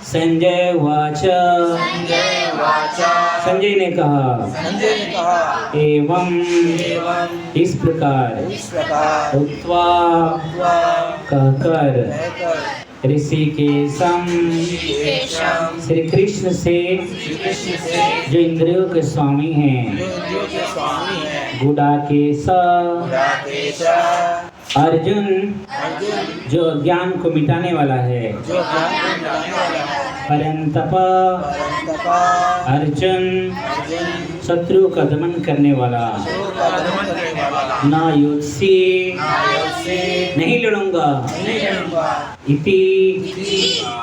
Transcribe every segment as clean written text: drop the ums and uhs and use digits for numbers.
Sanjay watch Sanjay ने कहा एवं इस प्रकार उक्त्वा कहकर ऋषिकेशम श्री कृष्ण से जो इंद्रियों के स्वामी हैं गुडाकेश अर्जुन जो ज्ञान को मिटाने वाला है परंतप अर्जुन शत्रु का दमन करने वाला ना युद्धि नहीं लड़ूंगा इति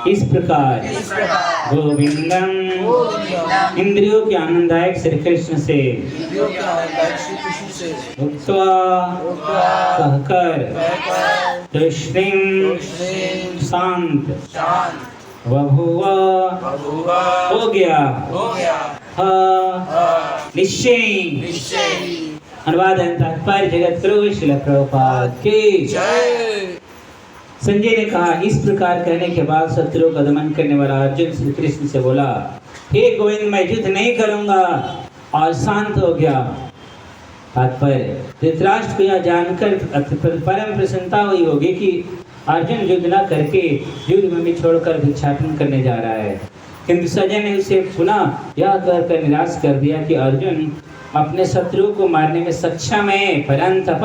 इस प्रकार गोविंदम इंद्रियों के आनंददायक श्री कृष्ण से उक्त्वा कहकर तुष्टिं शांत बभूव हो गया निश्चय। अनुवाद तात्पर्य जगत गुरु श्रील प्रभुपाद की जय। संजय ने कहा इस प्रकार कहने के बाद शत्रु का दमन करने वाला अर्जुन श्री कृष्ण से बोला हे गोविंद मैं युद्ध नहीं करूंगा और शांत हो गया। तात्पर्य धृतराष्ट्र को यह जानकर परम प्रसन्नता हुई होगी कि अर्जुन युद्ध न करके युद्ध में छोड़कर भिक्षाटन करने जा रहा है, किंतु संजय ने उसे पुनः यह कहकर निराश कर दिया कि अर्जुन अपने शत्रु को मारने में सक्षम है। परंतप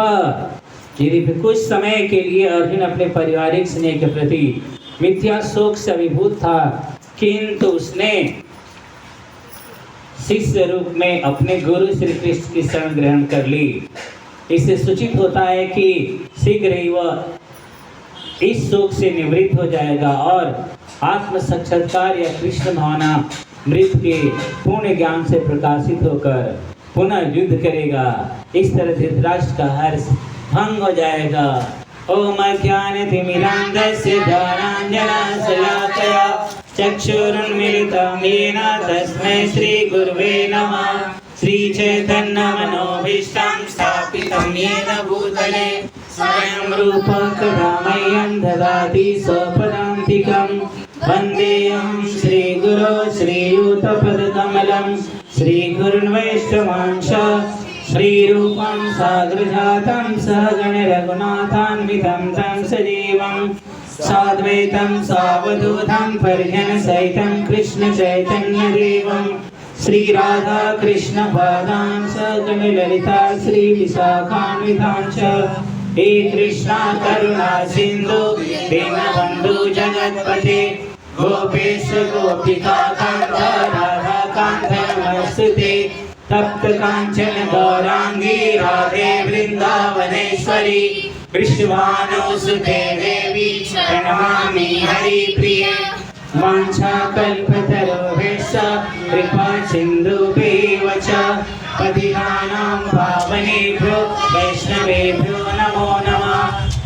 यदि कुछ समय के लिए अर्जुन अपने पारिवारिक स्नेह के प्रति मिथ्या शोक से अभिभूत था, किंतु उसने शिष्य रूप में अपने गुरु श्री कृष्ण की शरण ग्रहण कर ली। इससे सूचित होता है कि शीघ्र ही वह इस शोक से निवृत्त हो जाएगा और आत्म साक्षात्कार या कृष्ण भावना मृत के पूर्ण ज्ञान से प्रकाशित होकर पुनः युद्ध करेगा। इस तरह धृतराष्ट्र का हर्ष भंग हो जाएगा। ओम ज्ञानतिमिरान्धस्य ज्ञानाञ्जनशलाकया चक्षुरुन्मीलितं येन तस्मै श्रीगुरवे नमः। श्रीचैतन्यमनोभीष्टं स्थापितं येन भूतले स्वयं रूपं कदा मह्यं ददाति स्वपदान्तिकं। वन्देऽहं श्रीगुरो श्रीयुतपदकमलं श्रीगुरुन् वैष्णवांश श्रीरूपं साग्रजातं सहगण रघुनाथान्वितं तं सजीवं साद्वैतं सावधूतं परिजनसहितं कृष्ण चैतन्यदेवं श्री राधा कृष्ण पादान् सहगण ललिता श्री विशाखान्वितांश्च। हे कृष्णा करुणा सिन्धु दीनबन्धु जगत्पते गोपेश गोपिका कान्त राधा कान्त नमोस्तुते। तप्त कांचन गौरांगी राधे वृंदावनेश्वरी वृषभानुसुते देवी प्रणमामि हरिप्रिये। वाञ्छाकल्पतरुभ्यश्च कृपा सिन्धुभ्येव च पतितानां पावनेभ्यो वैष्णवेभ्यो नमो नमः।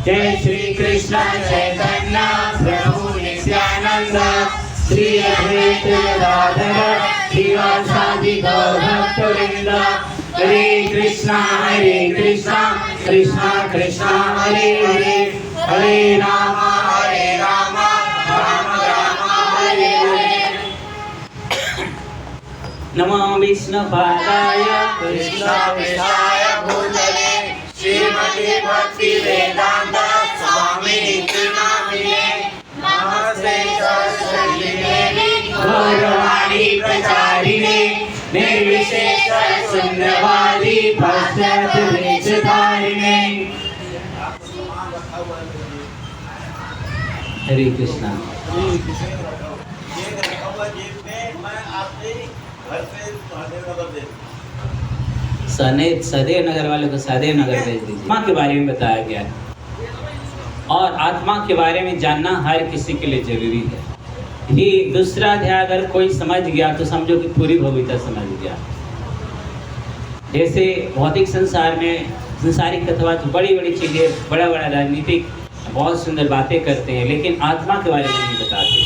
जय श्री कृष्ण चैतन्य प्रभु नित्यानंद श्री अद्वैत गदाधर श्रीवासादि गौरभक्तवृंद। हरे कृष्णा कृष्णा कृष्णा हरे हरे हरे राम राम राम हरे हरे। नमो विष्णुपादाय कृष्णाय भूतले श्रीमते भक्तिवेदांत स्वामिनिति नामिने। नमस्ते सरस्वती देवी गौरवाणी प्रचारिणे निर्विशेष शून्यवादी पाश्चात्य वेशधारिणे। हरे कृष्णा। सदैव नगर वालों को सदैव नगर भेज दीजिए। आत्मा के बारे में बताया गया है और आत्मा के बारे में जानना हर किसी के लिए जरूरी है। ये दूसरा अध्याय अगर कोई समझ गया तो समझो कि पूरी भविता समझ गया। जैसे भौतिक संसार में संसारिक अथवा तो बड़ी बड़ी चीजें बड़ा बड़ा राजनीतिक बहुत सुंदर बातें करते हैं, लेकिन आत्मा के बारे में नहीं बताते।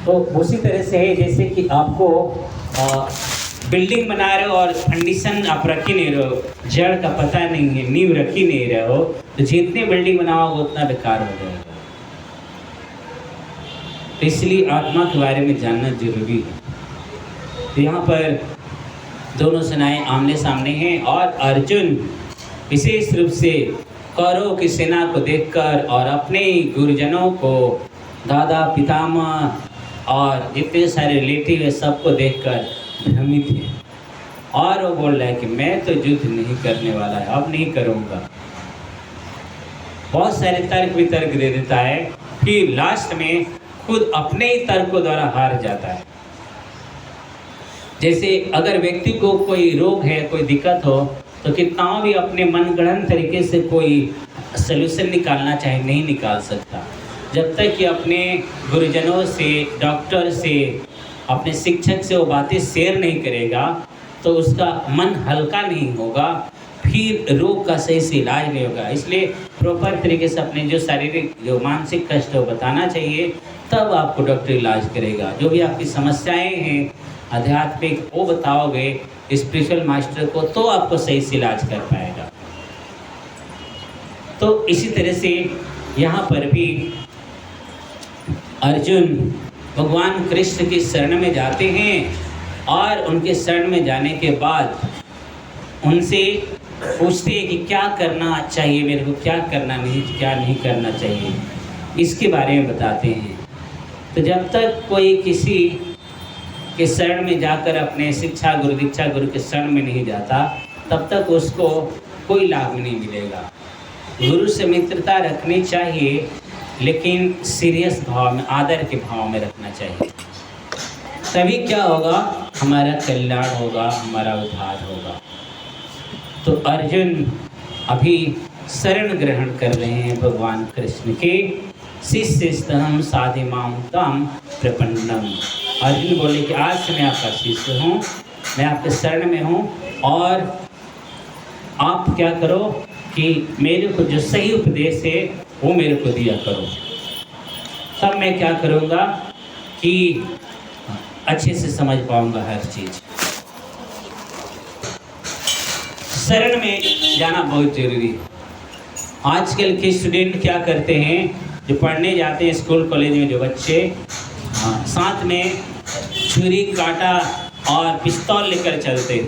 तो उसी तरह से है जैसे कि आपको बिल्डिंग बना रहे हो और कंडीशन आप रखी नहीं रहे हो, जड़ का पता नहीं है, नींव रखी नहीं रहे हो, तो जितनी बिल्डिंग बनाओगे उतना बेकार हो जाएगा। इसलिए आत्मा के बारे में जानना जरूरी है। तो यहाँ पर दोनों सेनाएं आमने सामने हैं और अर्जुन विशेष रूप से कौरवों की सेना को देखकर और अपने गुरुजनों को, दादा पितामह और जितने सारे रिलेटिव है सबको देखकर भ्रमित है। और वो बोल रहा है कि मैं तो युद्ध नहीं करने वाला है, अब नहीं करूँगा। बहुत सारे तर्क वितर्क दे देता है, फिर लास्ट में खुद अपने ही तर्कों द्वारा हार जाता है। जैसे अगर व्यक्ति को कोई रोग है, कोई दिक्कत हो, तो कितना भी अपने मनगढ़ंत तरीके से कोई सलूशन निकालना चाहे नहीं निकाल सकता। जब तक कि अपने गुरुजनों से, डॉक्टर से, अपने शिक्षक से वो बातें शेयर नहीं करेगा तो उसका मन हल्का नहीं होगा, फिर रोग का सही से इलाज नहीं होगा। इसलिए प्रॉपर तरीके से अपने जो शारीरिक जो मानसिक कष्ट हो बताना चाहिए, तब आपको डॉक्टर इलाज करेगा। जो भी आपकी समस्याएं हैं आध्यात्मिक वो बताओगे स्पिरिचुअल मास्टर को, तो आपको सही से इलाज कर पाएगा। तो इसी तरह से यहाँ पर भी अर्जुन भगवान कृष्ण की शरण में जाते हैं और उनके शरण में जाने के बाद उनसे पूछते हैं कि क्या करना चाहिए मेरे को, क्या नहीं करना चाहिए, इसके बारे में बताते हैं। तो जब तक कोई किसी के शरण में जाकर अपने शिक्षा गुरु, दीक्षा गुरु के शरण में नहीं जाता, तब तक उसको कोई लाभ नहीं मिलेगा। गुरु से मित्रता रखनी चाहिए, लेकिन सीरियस भाव में, आदर के भाव में रखना चाहिए। तभी क्या होगा, हमारा कल्याण होगा, हमारा उद्धार होगा। तो अर्जुन अभी शरण ग्रहण कर रहे हैं भगवान कृष्ण के। शिष्यस्तहं साधिमां त्वां प्रपन्नम। अर्जुन बोले कि आज से मैं आपका शिष्य हूँ, मैं आपके शरण में हूँ, और आप क्या करो कि मेरे को जो सही उपदेश है वो मेरे को दिया करो। तब मैं क्या करूँगा कि अच्छे से समझ पाऊँगा हर चीज़। शरण में जाना बहुत जरूरी है। आजकल के स्टूडेंट क्या करते हैं, जो पढ़ने जाते हैं स्कूल कॉलेज में, जो बच्चे साथ में छुरी कांटा और पिस्तौल लेकर चलते,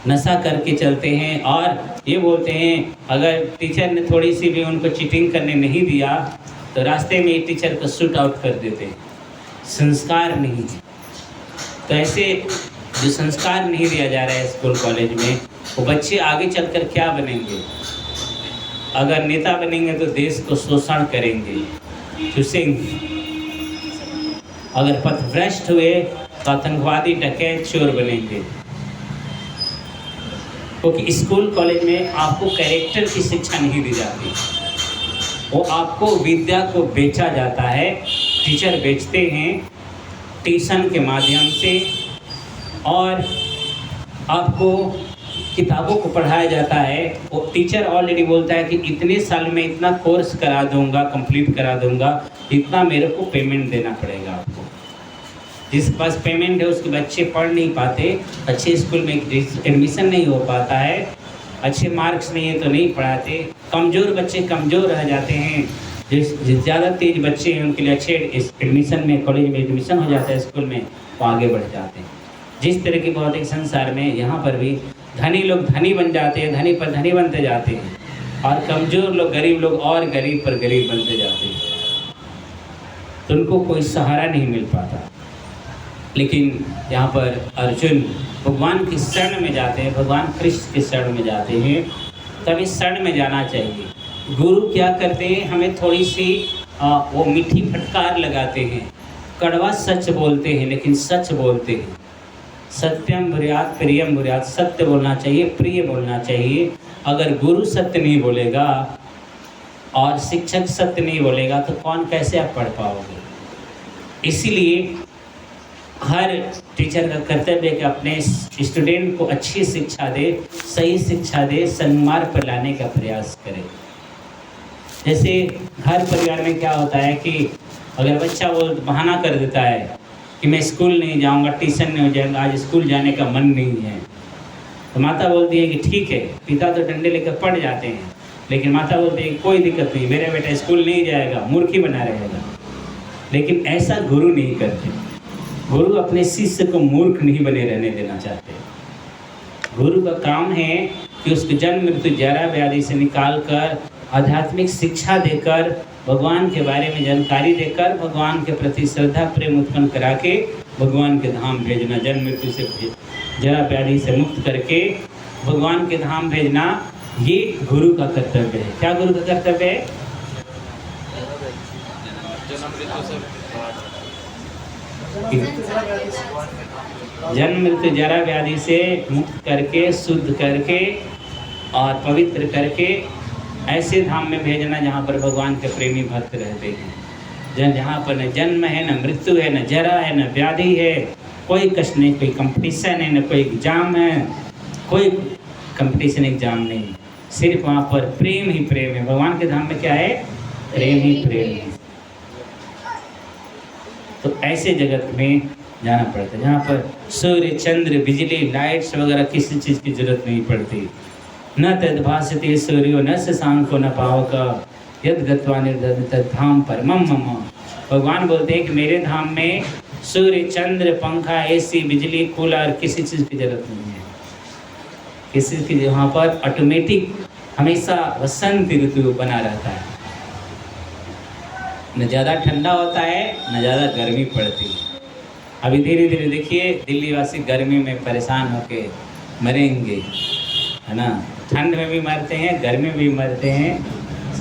नशा करके चलते हैं, और ये बोलते हैं अगर टीचर ने थोड़ी सी भी उनको चीटिंग करने नहीं दिया तो रास्ते में टीचर को शूट आउट कर देते हैं। संस्कार नहीं है। तो ऐसे जो संस्कार नहीं दिया जा रहा है स्कूल कॉलेज में, वो बच्चे आगे चलकर क्या बनेंगे? अगर नेता बनेंगे तो देश को शोषण करेंगे, चूसेंगे। अगर पथभ्रष्ट हुए तो आतंकवादी, डकैत, चोर बनेंगे। क्योंकि स्कूल कॉलेज में आपको कैरेक्टर की शिक्षा नहीं दी जाती, वो आपको विद्या को बेचा जाता है। टीचर बेचते हैं ट्यूशन के माध्यम से, और आपको किताबों को पढ़ाया जाता है। वो टीचर ऑलरेडी बोलता है कि इतने साल में इतना कोर्स करा दूंगा, कंप्लीट करा दूंगा, इतना मेरे को पेमेंट देना पड़ेगा आपको। जिसके पास पेमेंट है उसके बच्चे पढ़ नहीं पाते, अच्छे स्कूल में एडमिशन नहीं हो पाता है, अच्छे मार्क्स नहीं है तो नहीं पढ़ाते, कमज़ोर बच्चे कमज़ोर रह जाते हैं। जो ज़्यादा तेज बच्चे हैं उनके लिए अच्छे एडमिशन में, कॉलेज में एडमिशन हो जाता है, स्कूल में, वो आगे बढ़ जाते हैं। जिस तरह की भौतिक संसार में यहाँ पर भी धनी लोग धनी बन जाते हैं, धनी पर धनी बनते जाते हैं, और कमज़ोर लोग, गरीब लोग और गरीब पर गरीब बनते जाते हैं। तो उनको कोई सहारा नहीं मिल पाता। लेकिन यहाँ पर अर्जुन भगवान की शरण में जाते हैं, भगवान कृष्ण की शरण में जाते हैं। तब इस शरण में जाना चाहिए। गुरु क्या करते हैं, हमें थोड़ी सी वो मीठी फटकार लगाते हैं, कड़वा सच बोलते हैं, लेकिन सच बोलते हैं। सत्यम बुर्यात प्रियम बुर्यात, सत्य बोलना चाहिए, प्रिय बोलना चाहिए। अगर गुरु सत्य नहीं बोलेगा और शिक्षक सत्य नहीं बोलेगा तो कौन, कैसे आप पढ़ पाओगे? इसीलिए हर टीचर का कर्तव्य है कि अपने स्टूडेंट को अच्छी शिक्षा दे, सही शिक्षा दे, सन्मार्ग पर लाने का प्रयास करे। जैसे हर परिवार में क्या होता है कि अगर बच्चा वो बहाना कर देता है कि मैं स्कूल नहीं जाऊंगा, ट्यूशन नहीं हो जाएगा, आज स्कूल जाने का मन नहीं है, तो माता बोलती है कि ठीक है। पिता तो डंडे लेकर पढ़ जाते हैं, लेकिन माता बोलती है कोई दिक्कत नहीं, मेरा बेटा स्कूल नहीं जाएगा, मूर्खी बना रहेगा। लेकिन ऐसा गुरु नहीं करते। गुरु अपने शिष्य को मूर्ख नहीं बने रहने देना चाहते। गुरु का काम है कि उसको जन्म मृत्यु जरा व्याधि से निकाल कर आध्यात्मिक शिक्षा देकर, भगवान के बारे में जानकारी देकर, भगवान के प्रति श्रद्धा प्रेम उत्पन्न करा के भगवान के धाम भेजना, जन्म मृत्यु से जरा व्याधि से मुक्त करके भगवान के धाम भेजना, ये गुरु का कर्तव्य है। क्या गुरु का कर्तव्य है? जन्म मृत्यु जरा व्याधि से मुक्त करके, शुद्ध करके और पवित्र करके ऐसे धाम में भेजना जहाँ पर भगवान के प्रेमी भक्त रहते हैं, जहाँ पर न जन्म है, न मृत्यु है, न जरा है, न व्याधि है, कोई कष्ट नहीं, कोई कंपटीशन है, न कोई एग्जाम है, कोई कंपटीशन एग्जाम नहीं, सिर्फ वहाँ पर प्रेम ही प्रेम है। भगवान के धाम में क्या है? प्रेम ही प्रेम है। तो ऐसे जगत में जाना पड़ता है जहाँ पर सूर्य चंद्र बिजली लाइट्स वगैरह किसी चीज़ की जरूरत नहीं पड़ती। न तद्भासते सूर्यो न शशांको न पावक यद गत्वा निर्दध धाम परमम मम। भगवान बोलते हैं कि मेरे धाम में सूर्य चंद्र पंखा एसी बिजली कूलर किसी चीज़ की जरूरत नहीं है। किसी की वहाँ पर ऑटोमेटिक हमेशा वसंत ऋतु बना रहता है, न ज़्यादा ठंडा होता है न ज़्यादा गर्मी पड़ती है। अभी धीरे धीरे देखिए दिल्ली वासी गर्मी में परेशान होके मरेंगे, है ना। ठंड में भी मरते हैं, गर्मी में भी मरते हैं।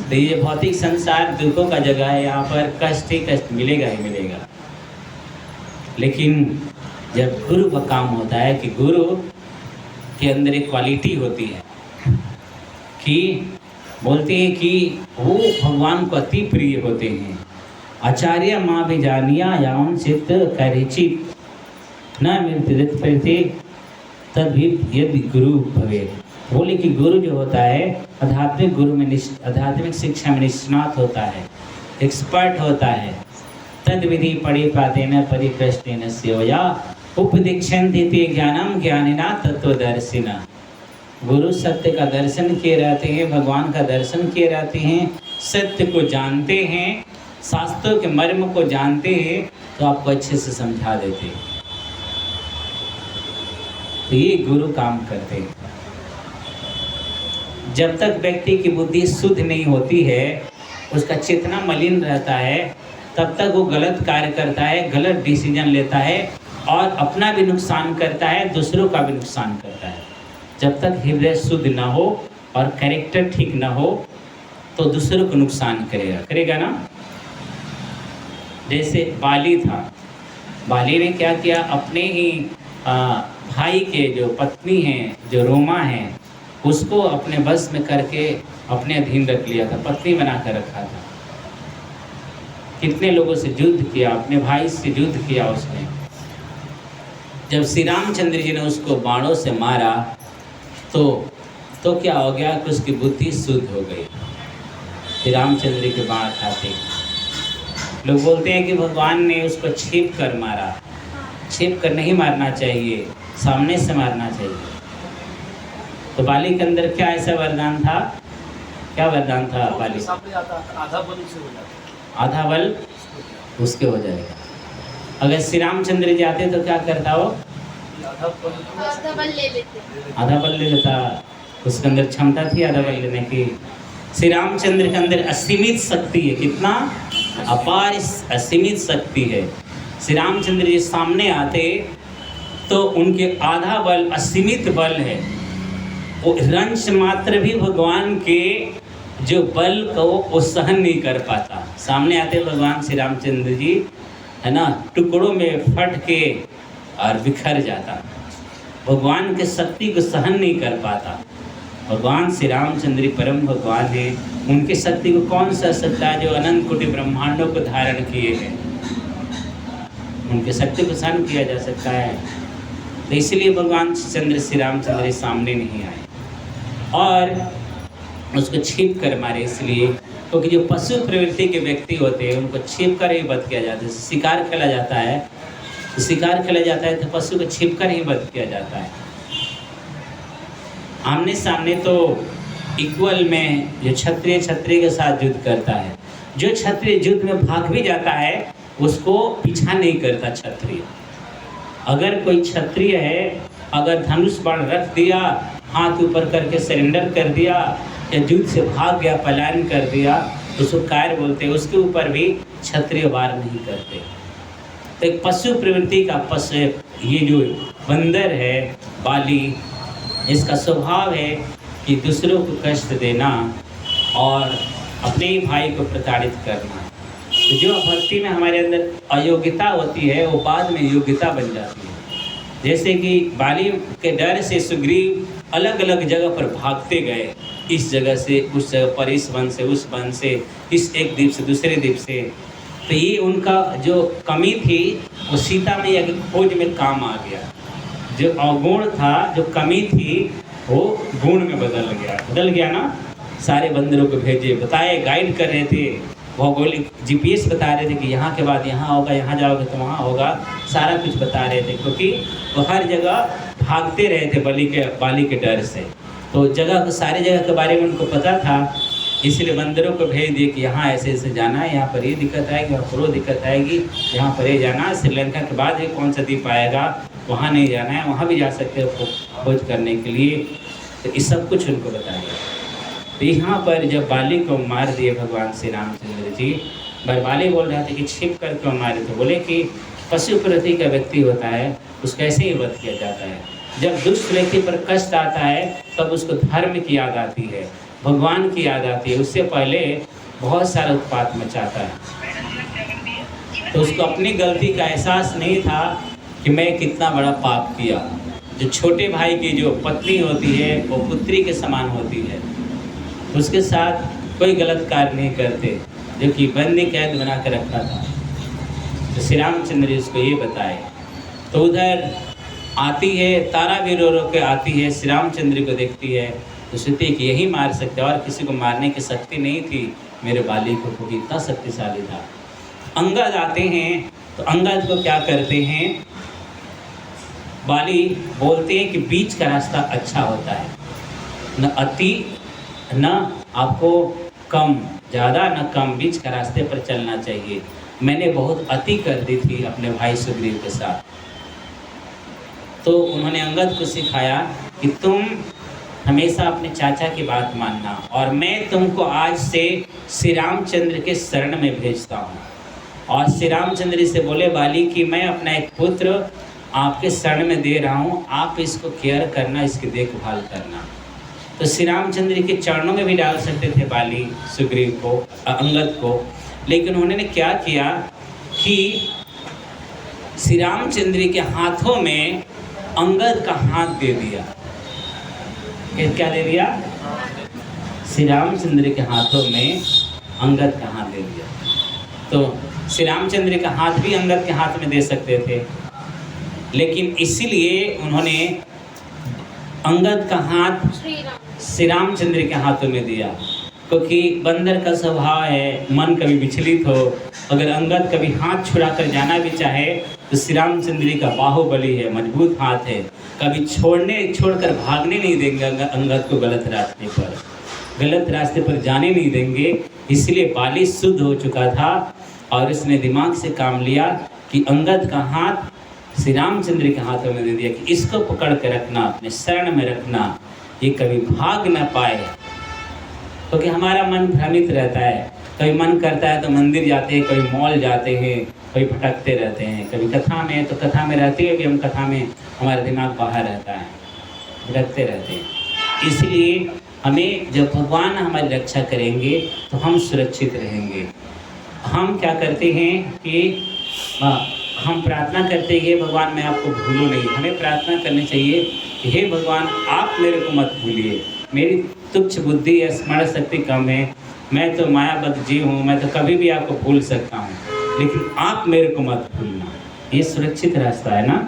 तो ये भौतिक संसार दुखों का जगह है, यहाँ पर कष्ट ही कष्ट मिलेगा ही मिलेगा। लेकिन जब गुरु का काम होता है कि गुरु के अंदर एक क्वालिटी होती है कि बोलते हैं कि वो भगवान को अति प्रिय होते हैं। आचार्य माँ भी जानिया यावन चित्त करिचित न मृत्युदत्त प्रति तद यदि गुरु भवे। बोले कि गुरु जो होता है आध्यात्मिक गुरु में आध्यात्मिक शिक्षा में निष्णात होता है, एक्सपर्ट होता है। तद विधि पढ़ी पाते न परिकृष्टेन सेवया उपदीक्षन्ति ते ज्ञानम ज्ञानिना तत्वदर्शिना। गुरु सत्य का दर्शन किए रहते हैं, भगवान का दर्शन किए रहते हैं, सत्य को जानते हैं, शास्त्रों के मर्म को जानते हैं, तो आपको अच्छे से समझा देते हैं। तो ये गुरु काम करते हैं। जब तक व्यक्ति की बुद्धि शुद्ध नहीं होती है, उसका चेतना मलिन रहता है, तब तक वो गलत कार्य करता है, गलत डिसीजन लेता है और अपना भी नुकसान करता है, दूसरों का भी नुकसान करता है। जब तक हृदय शुद्ध ना हो और कैरेक्टर ठीक ना हो तो दूसरों को नुकसान करेगा ना। जैसे बाली था, बाली ने क्या किया, अपने ही भाई के जो पत्नी हैं, जो रोमा हैं, उसको अपने बस में करके अपने अधीन रख लिया था, पत्नी बना कर रखा था। कितने लोगों से युद्ध किया, अपने भाई से युद्ध किया उसने। जब श्री रामचंद्र जी ने उसको बाणों से मारा तो क्या हो गया कि उसकी बुद्धि शुद्ध हो गई। श्री रामचंद्र जी के बाण खाते लोग बोलते हैं कि भगवान ने उसको छिप कर मारा। छिप कर नहीं मारना चाहिए, सामने से मारना चाहिए। तो बाली के अंदर क्या ऐसा वरदान था? क्या वरदान था बाली? आधा बल उसके हो जाएगा। अगर श्री रामचंद्र जी आते तो क्या करता वो? आधा बल ले लेता। उसके अंदर क्षमता थी आधा बल लेने की। श्री रामचंद्र के अंदर असीमित शक्ति है। कितना अपार असीमित शक्ति है। श्री रामचंद्र जी सामने आते तो उनके आधा बल असीमित बल है। वो रंश मात्र भी भगवान के जो बल को वो सहन नहीं कर पाता। सामने आते भगवान श्री रामचंद्र जी, है ना, टुकड़ों में फट के और बिखर जाता। भगवान के शक्ति को सहन नहीं कर पाता। भगवान श्री रामचंद्र परम भगवान है, उनकी शक्ति को कौन सा सकता है जो अनंत कोटि ब्रह्मांडों को धारण किए हैं। उनकी शक्ति को सहन किया जा सकता है। तो इसलिए भगवान श्री रामचंद्र सामने नहीं आए और उसको छिप कर मारे। इसलिए क्योंकि जो पशु प्रवृत्ति के व्यक्ति होते हैं उनको छिप कर ही वध किया जाता है। शिकार खेला जाता है, तो शिकार खेला जाता है तो पशु को छिप कर ही वध किया जाता है। आमने सामने तो इक्वल में जो क्षत्रिय के साथ युद्ध करता है, जो क्षत्रिय युद्ध में भाग भी जाता है उसको पीछा नहीं करता क्षत्रिय। अगर कोई क्षत्रिय है, अगर धनुष बाण रख दिया, हाथ ऊपर करके सरेंडर कर दिया या युद्ध से भाग गया, पलायन कर दिया, उसको कायर बोलते हैं, उसके ऊपर भी क्षत्रिय वार नहीं करते। तो एक पशु प्रवृत्ति का पशु, ये जो बंदर है बाली, इसका स्वभाव है कि दूसरों को कष्ट देना और अपने ही भाई को प्रताड़ित करना। तो जो भक्ति में हमारे अंदर अयोग्यता होती है वो बाद में योग्यता बन जाती है। जैसे कि बाली के डर से सुग्रीव अलग अलग जगह पर भागते गए, इस जगह से उस जगह पर, इस वन से उस वन से, इस एक द्वीप से दूसरे द्वीप से। तो ये उनका जो कमी थी वो सीता मैया की खोज में काम आ गया। जो अवगुण था, जो कमी थी, वो गुण में बदल गया ना। सारे बंदरों को भेजे, बताए, गाइड कर रहे थे, भौगोलिक जीपीएस बता रहे थे कि यहाँ के बाद यहाँ होगा, यहाँ जाओगे तो वहाँ होगा, सारा कुछ बता रहे थे, क्योंकि वो हर जगह भागते रहे थे बाली के डर से। तो जगह को, सारी जगह के बारे में उनको पता था, इसलिए बंदरों को भेज दिए कि यहाँ ऐसे ऐसे जाना है, यहाँ पर ये दिक्कत आएगी, वहाँ पर वो दिक्कत आएगी, यहाँ पर ये जाना, श्रीलंका के बाद ही कौन सा द्वीप आएगा, वहाँ नहीं जाना है, वहाँ भी जा सकते हो खोज करने के लिए। तो इस सब कुछ उनको बताया। तो यहाँ पर जब बाली को मार दिए भगवान श्री रामचंद्र जी, बरबाली बोल रहे थे कि छिप कर क्यों मारे, तो बोले कि पशु प्रवृत्ति का व्यक्ति होता है, उसको ऐसे ही वध किया जाता है। जब दुष्ट व्यक्ति पर कष्ट आता है तब उसको धर्म की याद आती है, भगवान की याद आती है, उससे पहले बहुत सारा उत्पात मचाता है। तो उसको अपनी गलती का एहसास नहीं था कि मैं कितना बड़ा पाप किया। जो छोटे भाई की जो पत्नी होती है वो पुत्री के समान होती है, उसके साथ कोई गलत कार्य नहीं करते, जो कि बंदी कैद बना कर रखा था। तो श्री रामचंद्र जी उसको ये बताए। तो उधर आती है तारा भी रो रो के आती है, श्री रामचंद्र को देखती है तो सोचती है कि यही मार सकते, और किसी को मारने की शक्ति नहीं थी मेरे बाली को, क्योंकि इतना शक्तिशाली था। अंगद आते हैं तो अंगद को क्या करते हैं, बाली बोलते हैं कि बीच का रास्ता अच्छा होता है, न अति न आपको कम ज़्यादा, न कम, बीच का रास्ते पर चलना चाहिए। मैंने बहुत अति कर दी थी अपने भाई सुग्रीव के साथ। तो उन्होंने अंगद को सिखाया कि तुम हमेशा अपने चाचा की बात मानना, और मैं तुमको आज से श्री रामचंद्र के शरण में भेजता हूँ। और श्री रामचंद्र से बोले बाली कि मैं अपना एक पुत्र आपके शरण में दे रहा हूँ, आप इसको केयर करना, इसकी देखभाल करना। तो श्री रामचंद्र के चरणों में भी डाल सकते थे बाली सुग्रीव को, अंगद को, लेकिन उन्होंने क्या किया कि श्री रामचंद्र के हाथों में अंगद का हाथ दे दिया। क्या दे दिया? श्री रामचंद्र के हाथों में अंगद का हाथ दे दिया। तो श्री रामचंद्र का हाथ भी अंगद के हाथ में दे सकते थे, लेकिन इसीलिए उन्होंने अंगद का हाथ श्री रामचंद्र के हाथों में दिया, क्योंकि बंदर का स्वभाव है मन कभी विचलित हो, अगर अंगद कभी हाथ छुड़ाकर जाना भी चाहे तो श्री रामचंद्र का बाहुबली है, मजबूत हाथ है, कभी छोड़कर भागने नहीं देंगे अंगद को, गलत रास्ते पर जाने नहीं देंगे। इसलिए बाली शुद्ध हो चुका था और उसने दिमाग से काम लिया कि अंगद का हाथ श्री रामचंद्र के हाथों में दे दिया कि इसको पकड़ के रखना, अपने शरण में रखना, ये कभी भाग ना पाए। क्योंकि हमारा मन भ्रमित रहता है, कभी मन करता है तो मंदिर जाते हैं, कभी मॉल जाते हैं, कभी भटकते रहते हैं, कभी कथा में, तो कथा में रहते हुए भी हम कथा में हमारा दिमाग बाहर रहता है, भटकते रहते हैं। इसलिए हमें जब भगवान हमारी रक्षा करेंगे तो हम सुरक्षित रहेंगे। हम क्या करते हैं कि हम प्रार्थना करते हैं भगवान मैं आपको भूलूं नहीं। हमें प्रार्थना करनी चाहिए कि हे भगवान आप मेरे को मत भूलिए, मेरी तुच्छ बुद्धि या स्मरण शक्ति कम है, मैं तो मायाबद्ध जीव हूँ, मैं तो कभी भी आपको भूल सकता हूँ, लेकिन आप मेरे को मत भूलना। ये सुरक्षित रास्ता है ना।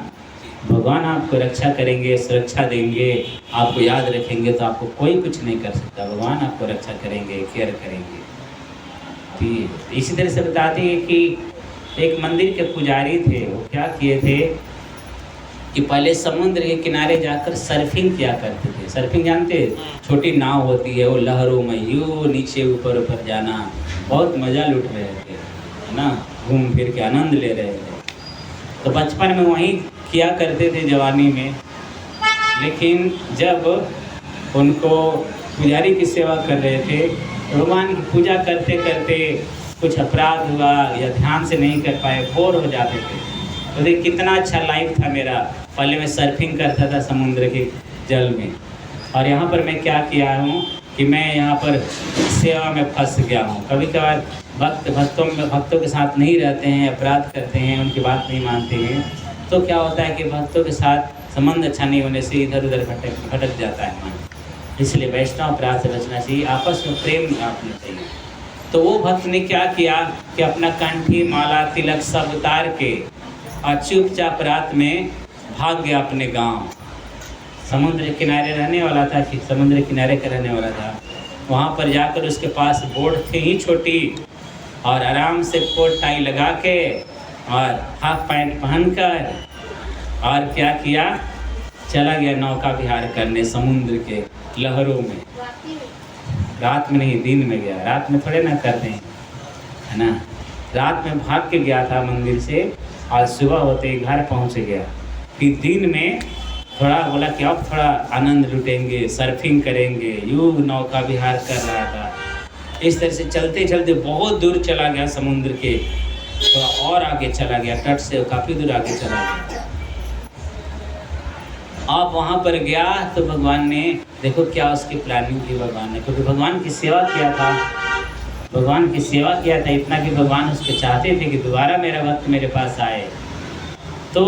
भगवान आपको रक्षा करेंगे, सुरक्षा देंगे, आपको याद रखेंगे तो आपको कोई कुछ नहीं कर सकता। भगवान आपको रक्षा करेंगे, केयर करेंगे। तो इसी तरह से बताते हैं कि एक मंदिर के पुजारी थे, वो क्या किए थे कि पहले समुद्र के किनारे जाकर सर्फिंग किया करते थे। सर्फिंग जानते हैं? छोटी नाव होती है, वो लहरों में यूँ नीचे ऊपर ऊपर जाना, बहुत मज़ा लूट रहे थे, है ना। घूम फिर के आनंद ले रहे थे। तो बचपन में वहीं किया करते थे जवानी में, लेकिन जब उनको पुजारी की सेवा कर रहे थे, भगवान की पूजा करते करते कुछ अपराध हुआ या ध्यान से नहीं कर पाए, बोर हो जाते थे। तो देख कितना अच्छा लाइफ था मेरा, पहले मैं सर्फिंग करता था समुद्र के जल में, और यहाँ पर मैं क्या किया हूँ कि मैं यहाँ पर सेवा में फंस गया हूँ। कभी कभार भक्तों के साथ नहीं रहते हैं, अपराध करते हैं, उनकी बात नहीं मानते हैं, तो क्या होता है कि भक्तों के साथ संबंध अच्छा नहीं होने से इधर उधर भटक जाता है मन। इसलिए वैष्णव अपराध से बचना चाहिए, आपस में प्रेम रखना चाहिए। तो वो भक्त ने क्या किया कि अपना कंठी माला तिलक सब उतार के और चुपचाप रात में भाग गया अपने गांव। समुद्र के किनारे रहने वाला था, कि समुद्र किनारे का रहने वाला था। वहाँ पर जाकर उसके पास बोट थी ही छोटी, और आराम से कोट टाई लगा के और हाफ पैंट पहनकर और क्या किया, चला गया नौका विहार करने समुद्र के लहरों में। रात में नहीं, दिन में गया, रात में थोड़े ना करते हैं, है ना। रात में भाग के गया था मंदिर से, और सुबह होते ही घर पहुंच गया। फिर दिन में थोड़ा बोला कि अब थोड़ा आनंद लुटेंगे, सर्फिंग करेंगे, यूँ नौका विहार कर रहा था। इस तरह से चलते चलते बहुत दूर चला गया समुद्र के, थोड़ा और आगे चला गया, तट से काफ़ी दूर आगे चला गया। अब वहाँ पर गया तो भगवान ने, देखो क्या उसकी प्लानिंग की भगवान ने, क्योंकि भगवान की सेवा किया था, भगवान की सेवा किया था इतना कि भगवान उसके चाहते थे कि दोबारा मेरा भक्त मेरे पास आए। तो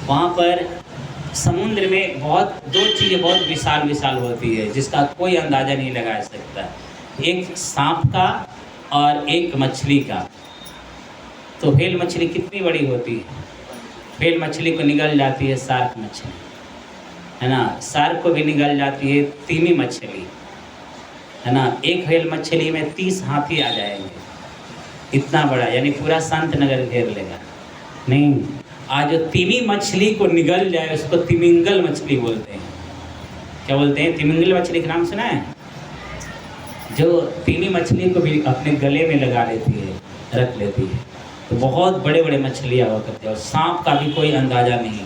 वहाँ पर समुद्र में दो चीज़ें बहुत विशाल विशाल होती है, जिसका कोई अंदाज़ा नहीं लगा सकता, एक सांप का और एक मछली का। तो व्हेल मछली कितनी बड़ी होती है, व्हेल मछली को निगल जाती है शार्क मछली, है ना। शार्क को भी निगल जाती है तीमी मछली, है ना। एक व्हेल मछली में 30 हाथी आ जाएंगे, इतना बड़ा, यानी पूरा संत नगर घेर लेगा। नहीं, आज जो तीमी मछली को निगल जाए उसको तिमिंगल मछली बोलते हैं। क्या बोलते हैं? तिमिंगल मछली का नाम सुना है? जो तीमी मछली को भी अपने गले में लगा लेती है, रख लेती है। तो बहुत बड़े बड़े मछलियाँ हुआ करते हैं, और सांप का भी कोई अंदाज़ा नहीं,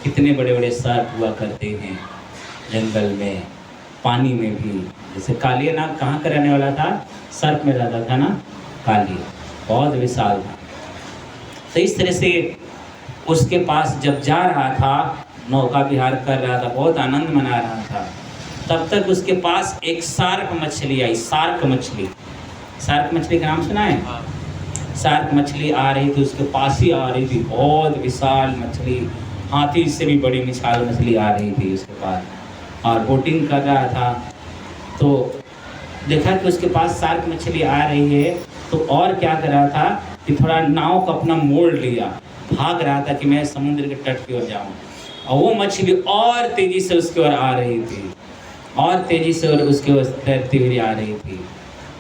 कितने बड़े बड़े सर्प हुआ करते हैं जंगल में, पानी में भी। जैसे कालिया नाग कहाँ का रहने वाला था? सर्प में रहता था ना, कालिया, बहुत विशाल था। तो इस तरह से उसके पास जब जा रहा था, नौका विहार कर रहा था, बहुत आनंद मना रहा था, तब तक उसके पास एक शार्क मछली आई। शार्क मछली, शार्क मछली का नाम सुना है? शार्क मछली आ रही थी, उसके पास ही आ रही थी, बहुत विशाल मछली, हाथी से भी बड़ी विशाल मछली आ रही थी उसके पास, और बोटिंग कर रहा था। तो देखा कि उसके पास शार्क मछली आ रही है, तो और क्या कर रहा था कि थोड़ा नाव को अपना मोड़ लिया, भाग रहा था कि मैं समुद्र के तट की ओर जाऊँ। और वो मछली और तेज़ी से उसकी ओर आ रही थी, और तेज़ी से उसके ओर तैरती हुई आ रही थी।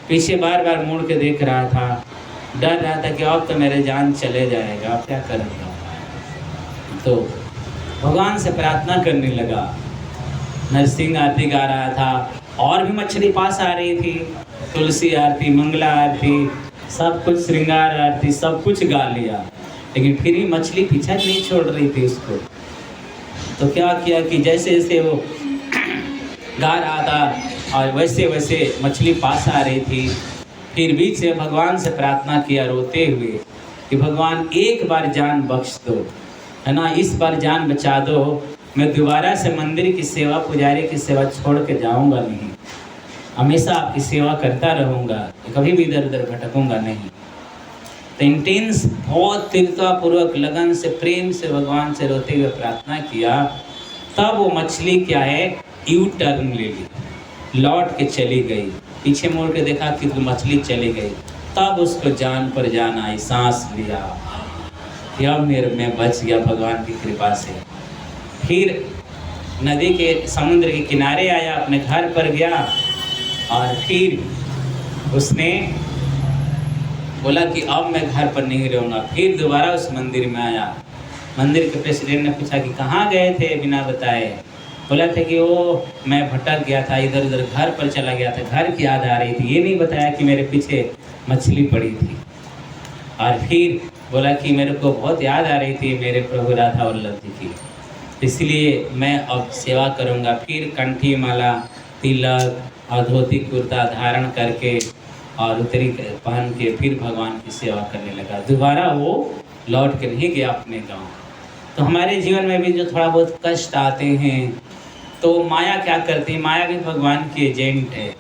पीछे बार बार मुड़ के देख रहा था, डर रहा था कि अब तो मेरे जान चले जाएगा, अब क्या करूँगा। तो भगवान से प्रार्थना करने लगा, नरसिंह आरती गा रहा था, और भी मछली पास आ रही थी, तुलसी आरती, मंगला आरती, सब कुछ, श्रृंगार आरती, सब कुछ गा लिया, लेकिन फिर भी मछली पीछा नहीं छोड़ रही थी उसको। तो क्या किया कि जैसे जैसे वो गा रहा था और वैसे वैसे मछली पास आ रही थी। फिर बीच से भगवान से प्रार्थना किया रोते हुए कि भगवान एक बार जान बख्श दो, है ना, इस बार जान बचा दो, मैं दोबारा से मंदिर की सेवा, पुजारी की सेवा छोड़ के जाऊँगा नहीं, हमेशा आपकी सेवा करता रहूँगा, कभी भी इधर उधर भटकूँगा नहीं। तो इंटेंस, बहुत तीव्रतापूर्वक, लगन से, प्रेम से भगवान से रोते हुए प्रार्थना किया। तब वो मछली क्या है, यू टर्न ले ली, लौट के चली गई, पीछे मुड़ के देखा कि वो मछली चली गई। तब उसको जान पर जान आई, सांस लिया कि अब मैं बच गया भगवान की कृपा से। फिर नदी के, समुद्र के किनारे आया, अपने घर पर गया, और फिर उसने बोला कि अब मैं घर पर नहीं रहूँगा। फिर दोबारा उस मंदिर में आया। मंदिर के प्रेसिडेंट ने पूछा कि कहाँ गए थे बिना बताए? बोला था कि वो मैं भटक गया था, इधर उधर घर पर चला गया था, घर की याद आ रही थी, ये नहीं बताया कि मेरे पीछे मछली पड़ी थी। और फिर बोला कि मेरे को बहुत याद आ रही थी मेरे प्रभु राधा वल्लभ जी की, इसलिए मैं अब सेवा करूंगा। फिर कंठी माला, तिलक और धोती कुर्ता धारण करके और उत्तरी पहन के फिर भगवान की सेवा करने लगा। दोबारा वो लौट के नहीं गया अपने गांव। तो हमारे जीवन में भी जो थोड़ा बहुत कष्ट आते हैं तो माया क्या करती है? माया भी भगवान की एजेंट है।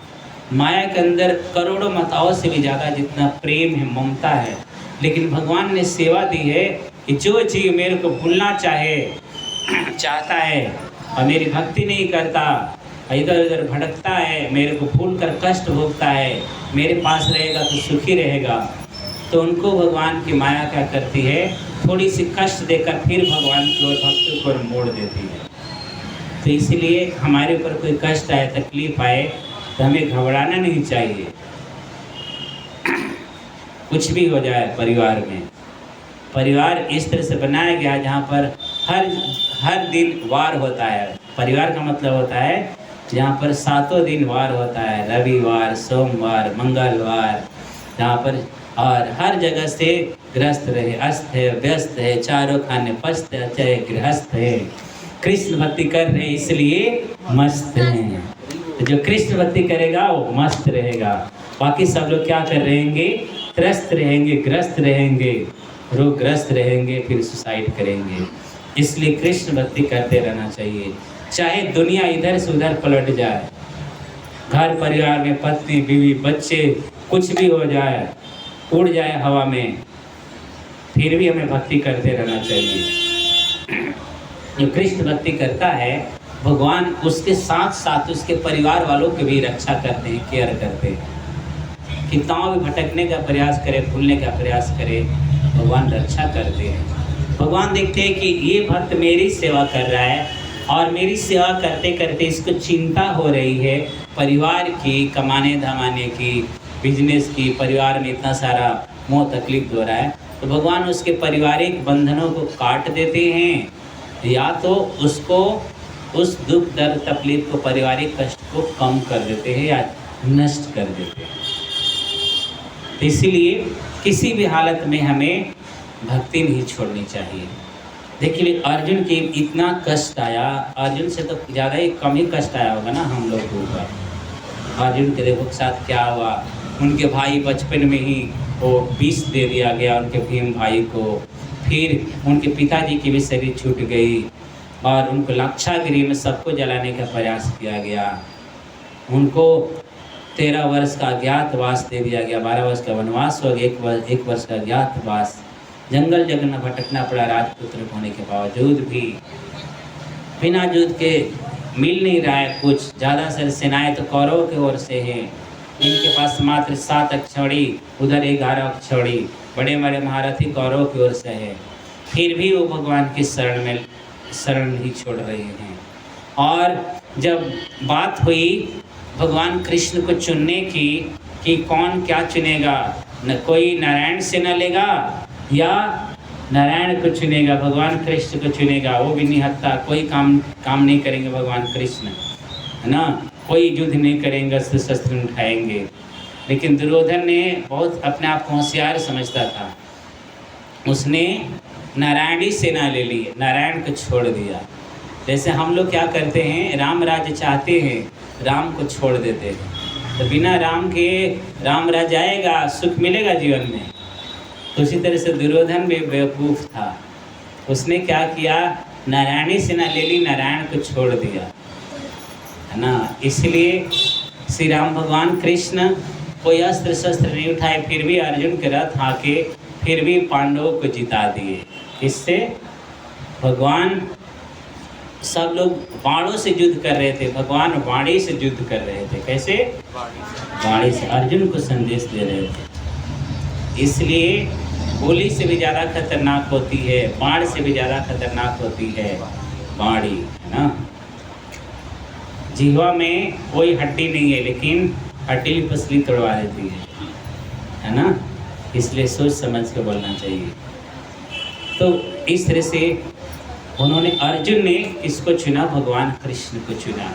माया के अंदर करोड़ों माताओं से भी ज़्यादा जितना प्रेम है, ममता है, लेकिन भगवान ने सेवा दी है कि जो जीव मेरे को भूलना चाहता है और मेरी भक्ति नहीं करता, इधर उधर भटकता है, मेरे को भूल कर कष्ट भोगता है, मेरे पास रहेगा तो सुखी रहेगा, तो उनको भगवान की माया क्या करती है? थोड़ी सी कष्ट देकर फिर भगवान की ओर भक्ति को मोड़ देती है। तो इसलिए हमारे ऊपर कोई कष्ट आए, तकलीफ आए तो हमें घबराना नहीं चाहिए। कुछ भी हो जाए परिवार में, परिवार इस तरह से बनाया गया जहाँ पर हर दिन वार होता है। परिवार का मतलब होता है जहाँ पर 7 दिन वार होता है, रविवार, सोमवार, मंगलवार, जहाँ पर और हर जगह से ग्रस्त रहे, अस्त है, व्यस्त है, चारों खाने पस्त है, चाहे गृहस्थ है, कृष्ण भक्ति कर रहे इसलिए मस्त हैं। तो जो कृष्ण भक्ति करेगा वो मस्त रहेगा। बाकी सब लोग क्या कर रहेंगे? त्रस्त रहेंगे, ग्रस्त रहेंगे, रोगग्रस्त रहेंगे, फिर सुसाइड करेंगे। इसलिए कृष्ण भक्ति करते रहना चाहिए, चाहे दुनिया इधर से उधर पलट जाए, घर परिवार में पत्नी बीवी बच्चे कुछ भी हो जाए, उड़ जाए हवा में, फिर भी हमें भक्ति करते रहना चाहिए। जो कृष्ण भक्ति करता है भगवान उसके साथ साथ उसके परिवार वालों की भी रक्षा करते हैं, केयर करते हैं। कितना भी भटकने का प्रयास करे, भूलने का प्रयास करे, भगवान रक्षा करते हैं। भगवान देखते हैं कि ये भक्त मेरी सेवा कर रहा है और मेरी सेवा करते करते इसको चिंता हो रही है परिवार की, कमाने धमाने की, बिजनेस की, परिवार में इतना सारा मोह तकलीफ हो रहा है, तो भगवान उसके पारिवारिक बंधनों को काट देते हैं या तो उसको उस दुख दर्द तकलीफ को, पारिवारिक कष्ट को कम कर देते हैं या नष्ट कर देते हैं। इसलिए किसी भी हालत में हमें भक्ति नहीं छोड़नी चाहिए। देखिए अर्जुन के इतना कष्ट आया, अर्जुन से तो ज़्यादा ही कम ही कष्ट आया होगा ना हम लोग के ऊपर। अर्जुन के देखो के साथ क्या हुआ, उनके भाई बचपन में ही वो विष दे दिया गया उनके भीम भाई को, फिर उनके पिताजी की भी शरीर छूट गई और उनको लाक्षागिरी में सबको जलाने का प्रयास किया गया। उनको 13 वर्ष का अज्ञातवास दे दिया गया, 12 वर्ष का वनवास हो गया, एक वर्ष का अज्ञातवास, जंगल जंगल भटकना पड़ा राजपुत्र होने के बावजूद भी। बिना युद्ध के मिल नहीं रहा है कुछ, ज़्यादा से सेनाएं तो कौरवों की ओर से हैं, इनके पास मात्र 7 अक्षौड़ी, उधर 11 अक्षौड़ी, बड़े बड़े महारथी कौरवों की ओर से है, फिर भी वो भगवान की शरण नहीं छोड़ रहे हैं। और जब बात हुई भगवान कृष्ण को चुनने की कि कौन क्या चुनेगा, न कोई नारायण से न लेगा या नारायण को चुनेगा, भगवान कृष्ण को चुनेगा, वो भी निहत्था, कोई काम नहीं करेंगे भगवान कृष्ण, है ना, कोई युद्ध नहीं करेंगे, शस्त्र उठाएंगे। लेकिन दुर्योधन ने बहुत अपने आप को होशियार समझता था, उसने नारायणी सेना ले ली, नारायण को छोड़ दिया। जैसे हम लोग क्या करते हैं, राम राज्य चाहते हैं, राम को छोड़ देते हैं, तो बिना राम के राम राज्य आएगा, सुख मिलेगा जीवन में। तो उसी तरह से दुर्योधन भी बेवकूफ़ था, उसने क्या किया, नारायणी सेना ले ली, नारायण को छोड़ दिया, है ना। इसलिए श्री राम भगवान कृष्ण कोई अस्त्र शस्त्र नहीं उठाए, फिर भी अर्जुन के रथ आके फिर भी पांडवों को जिता दिए। इससे भगवान, सब लोग बाणों से युद्ध कर रहे थे, भगवान वाणी से युद्ध कर रहे थे। कैसे? वाणी से अर्जुन को संदेश दे रहे थे। इसलिए गोली से भी ज़्यादा खतरनाक होती है, बाण से भी ज़्यादा खतरनाक होती है वाणी, है ना। जिह्वा में कोई हड्डी नहीं है, लेकिन हड्डी पसली तोड़वा देती है ना। इसलिए सोच समझ के बोलना चाहिए। तो इस तरह से उन्होंने, अर्जुन ने इसको चुना, भगवान कृष्ण को चुना।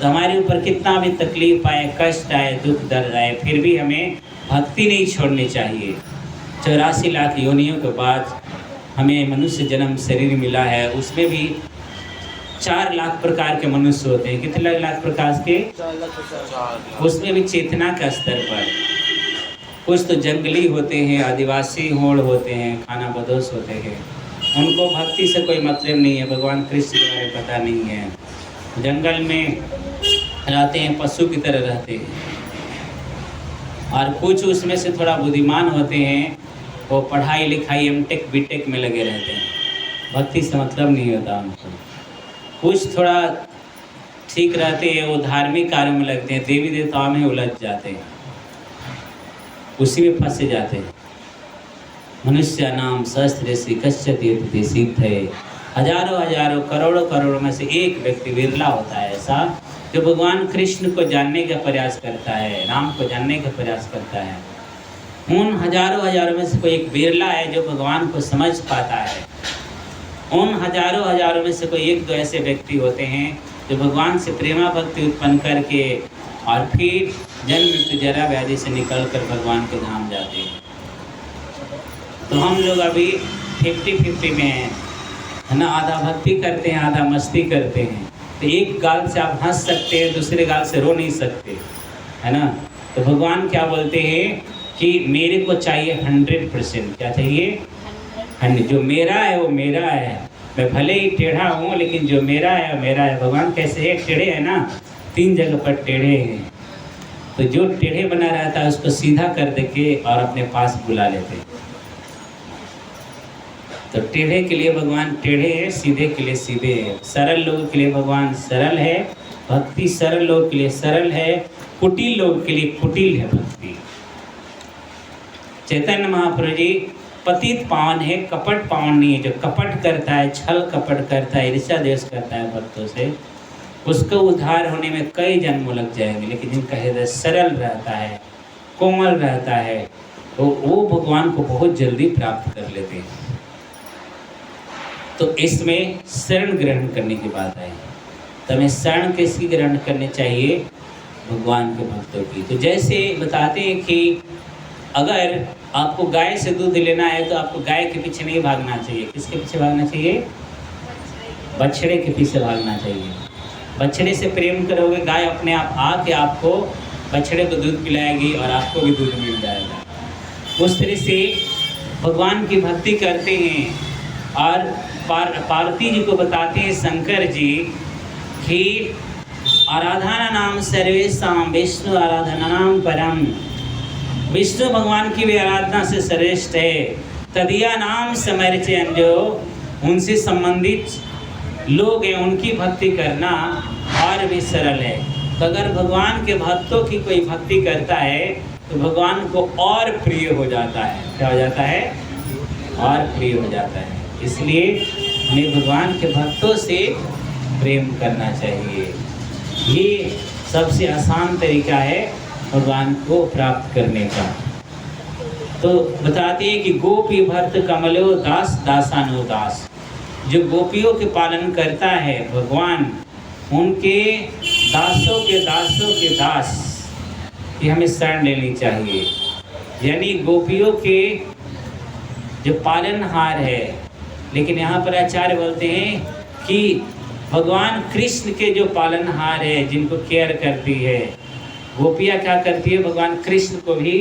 तो हमारे ऊपर कितना भी तकलीफ आए, कष्ट आए, दुख दर्द आए, फिर भी हमें भक्ति नहीं छोड़नी चाहिए। 84 लाख योनियों के बाद हमें मनुष्य जन्म शरीर मिला है, उसमें भी 4 लाख प्रकार के मनुष्य होते हैं। कितने लाख प्रकार के? 4 लाख। उसमें भी चेतना के स्तर पर कुछ तो जंगली होते हैं, आदिवासी होड़ होते हैं, खाना बदोश होते हैं, उनको भक्ति से कोई मतलब नहीं है, भगवान कृष्ण के बारे में पता नहीं है, जंगल में रहते हैं, पशु की तरह रहते हैं। और कुछ उसमें से थोड़ा बुद्धिमान होते हैं, वो पढ़ाई लिखाई एमटेक बीटेक में लगे रहते हैं, भक्ति से मतलब नहीं होता उनको। कुछ थोड़ा ठीक रहते हैं, वो धार्मिक कार्यों में लगते हैं, देवी देवताओं में उलझ जाते हैं, उसी में फंसे जाते हैं। मनुष्य नाम सहस्त्र से कश्चित् सिद्ध है। हजारों करोड़ों करोड़ों में से एक व्यक्ति विरला होता है ऐसा जो भगवान कृष्ण को जानने का प्रयास करता है, राम को जानने का प्रयास करता है। उन हजारों में से कोई एक विरला है जो भगवान को समझ पाता है। उन हजारों में से कोई एक दो ऐसे व्यक्ति होते हैं जो भगवान से प्रेमा भक्ति उत्पन्न करके और फिर जन्म मृत्यु जरा व्याधि से निकलकर भगवान के धाम जाते हैं। तो हम लोग अभी 50-50 में हैं, है ना, आधा भक्ति करते हैं, आधा मस्ती करते हैं। तो एक गाल से आप हंस सकते हैं, दूसरे गाल से रो नहीं सकते, है ना। तो भगवान क्या बोलते हैं कि मेरे को चाहिए 100%। क्या चाहिए? 100। जो मेरा है वो मेरा है, मैं भले ही टेढ़ा हूँ लेकिन जो मेरा है वो मेरा है। भगवान कैसे है? टेढ़े है ना, 3 जगह पर टेढ़े हैं, तो जो टेढ़े बना रहता है उसको सीधा कर देके और अपने पास बुला लेते हैं। तो टेढ़े के लिए भगवान टेढ़े है, सीधे के लिए सीधे है। सरल लोगों के लिए भगवान सरल है, भक्ति सरल लोगों के लिए सरल है, कुटिल लोगों के लिए कुटिल है भक्ति। चैतन्य महाप्रभु जी पतित पावन है, कपट पावन नहीं है। जो कपट करता है, छल कपट करता है, ईर्ष्या द्वेष करता है भक्तों से, उसको उद्धार होने में कई जन्म लग जाएंगे। लेकिन जिनका हृदय सरल रहता है, कोमल रहता है, तो वो भगवान को बहुत जल्दी प्राप्त कर लेते हैं। तो इसमें शरण ग्रहण करने की बात है। तो हमें शरण किसकी ग्रहण करनी चाहिए? भगवान के भक्तों की। तो जैसे बताते हैं कि अगर आपको गाय से दूध लेना है तो आपको गाय के पीछे नहीं भागना चाहिए। किसके पीछे भागना चाहिए? बछड़े के पीछे भागना चाहिए। बछड़े से प्रेम करोगे, गाय अपने आप आके आपको बछड़े को दूध पिलाएगी और आपको भी दूध मिल जाएगा। उस तरह से भगवान की भक्ति करते हैं। और पार्वती जी को बताते हैं शंकर जी कि आराधना नाम सर्वेशाम विष्णु आराधना नाम परम। विष्णु भगवान की भी आराधना से श्रेष्ठ है। तदिया नाम समर्चयन, जो उनसे संबंधित लोग हैं उनकी भक्ति करना और भी सरल है। तो अगर भगवान के भक्तों की कोई भक्ति करता है तो भगवान को और प्रिय हो जाता है। क्या हो जाता है? और प्रिय हो जाता है। इसलिए हमें भगवान के भक्तों से प्रेम करना चाहिए। ये सबसे आसान तरीका है भगवान को प्राप्त करने का। तो बताते हैं कि गोपी भक्त कमलो दास दासानो दास। जो गोपियों के पालन करता है भगवान, उनके दासों के दास, ये हमें शरण लेनी चाहिए। यानी गोपियों के जो पालनहार है। लेकिन यहाँ पर आचार्य बोलते हैं कि भगवान कृष्ण के जो पालनहार है, जिनको केयर करती है, गोपियाँ क्या करती है? भगवान कृष्ण को भी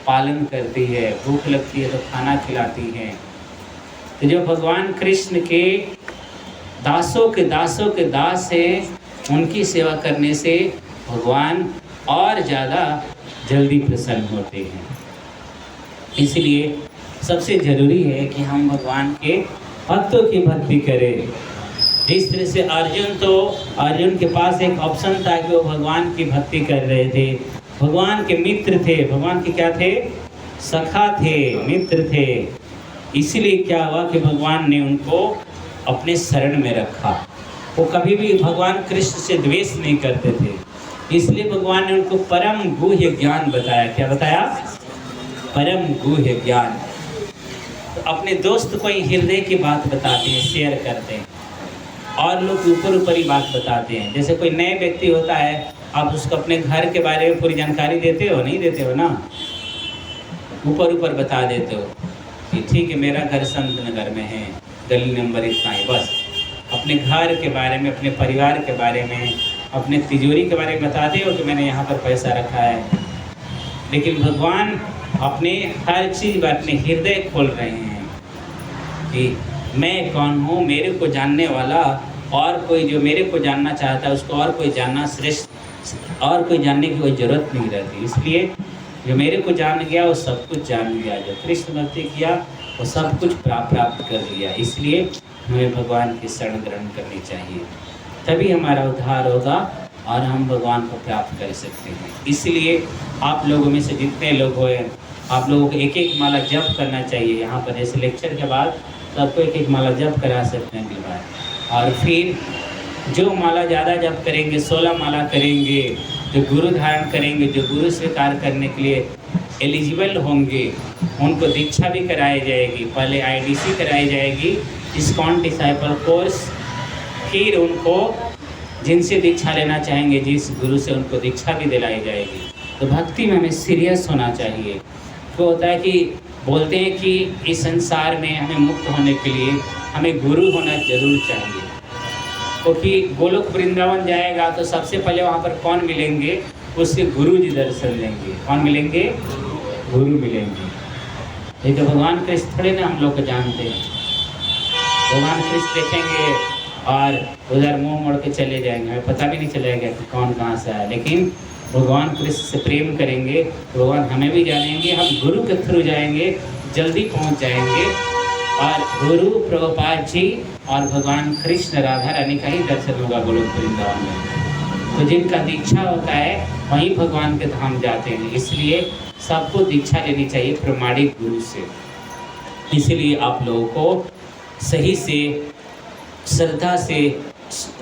पालन करती है। भूख लगती है तो खाना खिलाती हैं। तो जो भगवान कृष्ण के दासों के दास हैं, उनकी सेवा करने से भगवान और ज़्यादा जल्दी प्रसन्न होते हैं। इसलिए सबसे ज़रूरी है कि हम भगवान के भक्तों की भक्ति करें। जिस तरह से अर्जुन के पास एक ऑप्शन था कि वो भगवान की भक्ति कर रहे थे। भगवान के मित्र थे, भगवान के क्या थे? सखा थे, मित्र थे। इसीलिए क्या हुआ कि भगवान ने उनको अपने शरण में रखा। वो कभी भी भगवान कृष्ण से द्वेष नहीं करते थे, इसलिए भगवान ने उनको परम गुह्य ज्ञान बताया। क्या बताया? परम गुह्य ज्ञान। तो अपने दोस्त को ही हृदय की बात बताते हैं, शेयर करते हैं, और लोग ऊपर ही बात बताते हैं। जैसे कोई नए व्यक्ति होता है, आप उसको अपने घर के बारे में पूरी जानकारी देते हो? नहीं देते हो ना, ऊपर बता देते हो। कि ठीक है मेरा घर संत नगर में है, गली नंबर इतना ही, बस अपने घर के बारे में, अपने परिवार के बारे में, अपने तिजोरी के बारे में बताते हो कि मैंने यहाँ पर पैसा रखा है। लेकिन भगवान अपने हर चीज़ पर अपने हृदय खोल रहे हैं कि मैं कौन हूँ, मेरे को जानने वाला और कोई, जो मेरे को जानना चाहता है उसको और कोई जानना श्रेष्ठ, और कोई जानने की कोई ज़रूरत नहीं रहती। इसलिए जो मेरे को जान गया वो सब कुछ जान लिया, जो कृष्ण भक्ति किया वो सब कुछ प्राप्त कर लिया। इसलिए हमें भगवान की शरण ग्रहण करनी चाहिए, तभी हमारा उद्धार होगा और हम भगवान को प्राप्त कर सकते हैं। इसलिए आप लोगों में से जितने लोग हुए, आप लोगों को एक एक माला जप करना चाहिए। यहाँ पर जैसे लेक्चर के बाद सबको एक एक माला जप करा सकते हैं अगली बार। और फिर जो माला ज़्यादा जप करेंगे, 16 माला करेंगे, जो गुरु धारण करेंगे, जो गुरु स्वीकार करने के लिए एलिजिबल होंगे, उनको दीक्षा भी कराई जाएगी। पहले आईडीसी कराई जाएगी, इस्कॉन डिसाइपल कोर्स, फिर उनको जिनसे दीक्षा लेना चाहेंगे, जिस गुरु से, उनको दीक्षा भी दिलाई जाएगी। तो भक्ति में हमें सीरियस होना चाहिए। तो होता है कि बोलते हैं कि इस संसार में हमें मुक्त होने के लिए हमें गुरु होना जरूर चाहिए, क्योंकि गोलोक वृंदावन जाएगा तो सबसे पहले वहाँ पर कौन मिलेंगे, उसके गुरु जी दर्शन लेंगे। कौन मिलेंगे? गुरु मिलेंगे। लेकिन भगवान कृष्ण थोड़े ना हम लोग को जानते हैं। भगवान कृष्ण देखेंगे और उधर मुंह मोड़ के चले जाएंगे, हमें पता भी नहीं चलेगा कि कौन कहाँ से आया। लेकिन भगवान कृष्ण से प्रेम करेंगे, भगवान हमें भी जानेंगे, हम गुरु के थ्रू जाएंगे, जल्दी पहुँच जाएंगे। और गुरु प्रभुपाद जी और भगवान कृष्ण राधा रानी का ही दर्शन होगा गोलोक वृंदावन में। तो जिनका दीक्षा होता है वहीं भगवान के धाम जाते हैं। इसलिए सबको दीक्षा लेनी चाहिए प्रमाणिक गुरु से। इसलिए आप लोगों को सही से, श्रद्धा से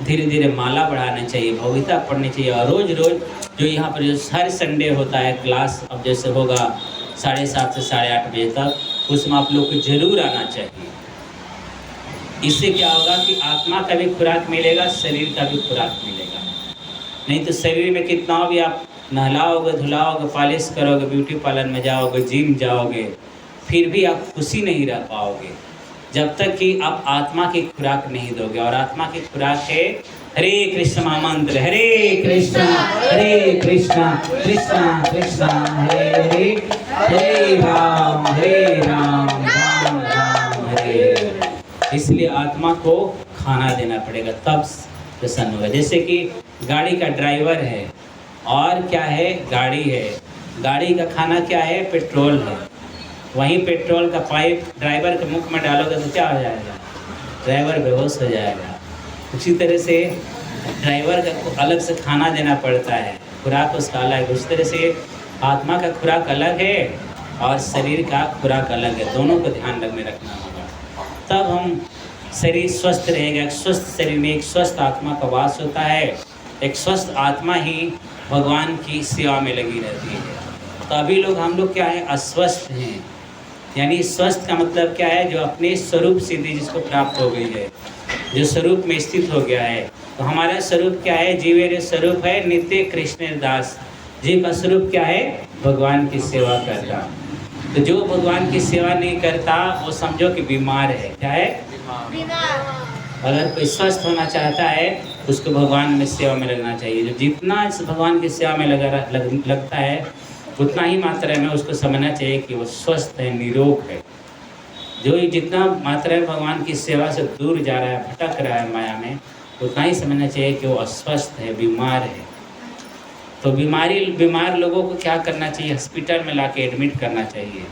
धीरे धीरे माला बढ़ाना चाहिए, भगवता पढ़नी चाहिए। और रोज़ रोज़ जो यहाँ पर जो हर संडे होता है क्लास, अब जैसे होगा 7:30 से 8:30 बजे तक, उसमें आप लोग को जरूर आना चाहिए। इससे क्या होगा कि आत्मा का भी खुराक मिलेगा, शरीर का भी खुराक मिलेगा। नहीं तो शरीर में कितना भी आप नहलाओगे, धुलाओगे, पॉलिश करोगे, ब्यूटी पार्लर में जाओगे, जिम जाओगे, फिर भी आप खुशी नहीं रह पाओगे जब तक कि आप आत्मा की खुराक नहीं दोगे। और आत्मा की खुराक है हरे कृष्ण महामंत्र, हरे कृष्ण कृष्ण कृष्ण हरे हरे, हरे राम राम राम हरे। इसलिए आत्मा को खाना देना पड़ेगा, तब प्रसन्न होगा। जैसे कि गाड़ी का ड्राइवर है और क्या है, गाड़ी है, गाड़ी का खाना क्या है, पेट्रोल है। वहीं पेट्रोल का पाइप ड्राइवर के मुख में डालोगे तो क्या हो जाएगा, ड्राइवर बेहोश हो जाएगा। उसी तरह से ड्राइवर का अलग से खाना देना पड़ता है, खुराक उसका अलग है। उस तरह से आत्मा का खुराक अलग है और शरीर का खुराक अलग है, दोनों को ध्यान में रखना होगा। तब हम शरीर स्वस्थ रहेगा। एक स्वस्थ शरीर में एक स्वस्थ आत्मा का वास होता है। एक स्वस्थ आत्मा ही भगवान की सेवा में लगी रहती है। तो अभी हम लोग क्या है, अस्वस्थ हैं। यानी स्वस्थ का मतलब क्या है, जो अपने स्वरूप सिद्धि जिसको प्राप्त हो गई है, जो स्वरूप में स्थित हो गया है। तो हमारा स्वरूप क्या है, जीवेर स्वरूप है नित्य कृष्ण दास। जीव का स्वरूप क्या है, भगवान की सेवा करना। तो जो भगवान की सेवा नहीं करता वो समझो कि बीमार है। क्या है, बीमार। अगर कोई स्वस्थ होना चाहता है उसको भगवान में सेवा में लगना चाहिए। जो जितना इस भगवान की सेवा में लगता है उतना ही मात्रा में उसको समझना चाहिए कि वो स्वस्थ है, निरोग है। जो जितना मात्रा में भगवान की सेवा से दूर जा रहा है, भटक रहा है माया में, उतना ही समझना चाहिए कि वो अस्वस्थ है, बीमार है। तो बीमार लोगों को क्या करना चाहिए, हॉस्पिटल में लाके एडमिट करना चाहिए।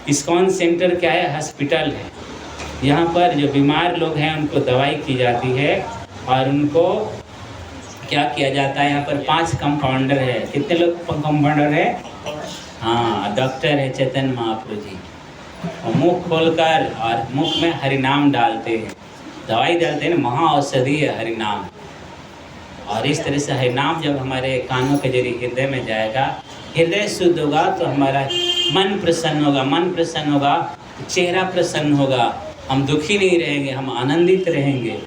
इस्कॉन सेंटर क्या है, हॉस्पिटल है। यहाँ पर जो बीमार लोग हैं उनको दवाई की जाती है और उनको क्या किया जाता है, यहाँ पर 5 कंपाउंडर है। कितने लोग कंपाउंडर है, हाँ, डॉक्टर है चैतन्य महाप्रभु जी। और मुख खोलकर और मुख में हरिनाम डालते हैं, दवाई डालते हैं ना, महाऔषधि है हरिनाम। और इस तरह से हरिनाम जब हमारे कानों के जरिए हृदय में जाएगा, हृदय शुद्ध होगा तो हमारा मन प्रसन्न होगा, मन प्रसन्न होगा चेहरा प्रसन्न होगा, हम दुखी नहीं रहेंगे, हम आनंदित रहेंगे।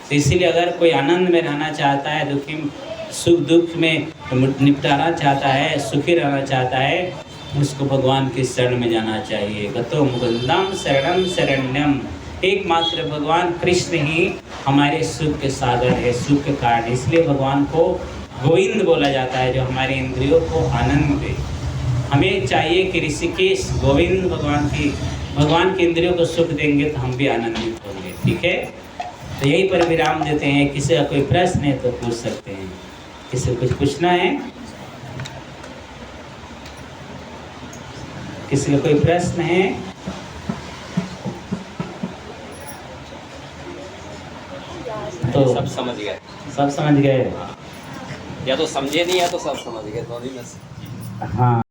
तो इसीलिए अगर कोई आनंद में रहना चाहता है, दुखी सुख दुख में निपटाना चाहता है, सुखी रहना चाहता है, उसको भगवान के शरण में जाना चाहिए। गतो मुकुंदम शरणम शरण्यम। एकमात्र भगवान कृष्ण ही हमारे सुख के सागर है, सुख के कारण। इसलिए भगवान को गोविंद बोला जाता है, जो हमारे इंद्रियों को आनंद दे। हमें चाहिए कि ऋषिकेश गोविंद भगवान के इंद्रियों को सुख देंगे तो हम भी आनंदित होंगे। ठीक है, तो यहीं पर विराम देते हैं। किसी का कोई प्रश्न है तो पूछ सकते हैं। किसी को कुछ पूछना है? किसी का कोई प्रश्न है? तो सब समझ गए। सब समझ गए? या तो समझे नहीं या तो सब समझ गए, दोनों में से। हाँ।